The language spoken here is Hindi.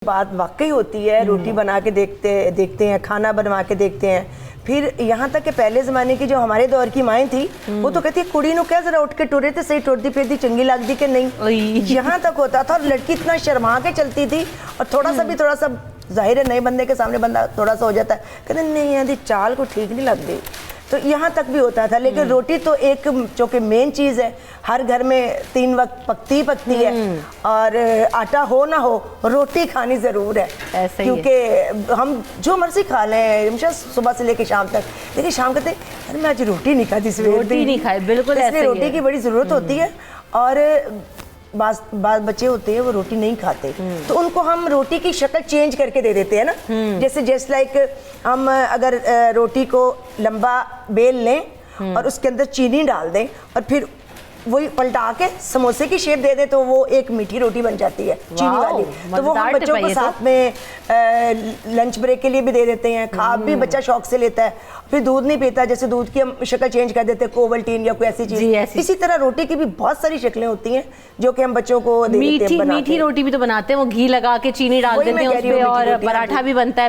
बात वाकई होती है। रोटी बना के देखते हैं, खाना बनवा के देखते हैं। फिर यहाँ तक कि पहले ज़माने की जो हमारे दौर की माएँ थी वो तो कहती है कुड़ी नु क्या जरा उठ के टुरे थे सही, टुरती फिरती चंगी लगती कि नहीं। यहाँ तक होता था और लड़की इतना शर्मा के चलती थी। और थोड़ा सा जाहिर है नए बंदे के सामने बंदा थोड़ा सा हो जाता है, कहते नहीं यदि चाल को ठीक नहीं लगती। तो यहाँ तक भी होता था। लेकिन रोटी तो एक जो कि मेन चीज़ है, हर घर में 3 वक्त पकती है। और आटा हो ना हो रोटी खानी ज़रूर है, क्योंकि हम जो मर्जी खा लें हमेशा सुबह से लेकर शाम तक, लेकिन शाम कहते अरे मैं आज रोटी नहीं खाती, रोटी नहीं खाई, बिल्कुल इसलिए रोटी की बड़ी ज़रूरत होती है। और बात बच्चे होते हैं वो रोटी नहीं खाते, तो उनको हम रोटी की शक्ल चेंज करके दे देते हैं ना। जैसे जस्ट लाइक हम अगर रोटी को लंबा बेल लें और उसके अंदर चीनी डाल दें और फिर वही पलटा के समोसे की शेप दे दे तो वो एक मीठी रोटी बन जाती है चीनी वाली। तो वो हम बच्चों को साथ में लंच ब्रेक के लिए भी दे देते हैं। खा भी बच्चा शौक से लेता है। फिर दूध नहीं पीता, जैसे दूध की हम शक्ल चेंज कर देते हैं, कोवल्टीन या कोई ऐसी चीज। इसी तरह रोटी की भी बहुत सारी शक्लें होती हैं जो कि हम बच्चों को दे देते हैं। मीठी रोटी भी तो बनाते हैं, वो घी लगा के चीनी डाल देते हैं उसपे और पराठा भी बनता है।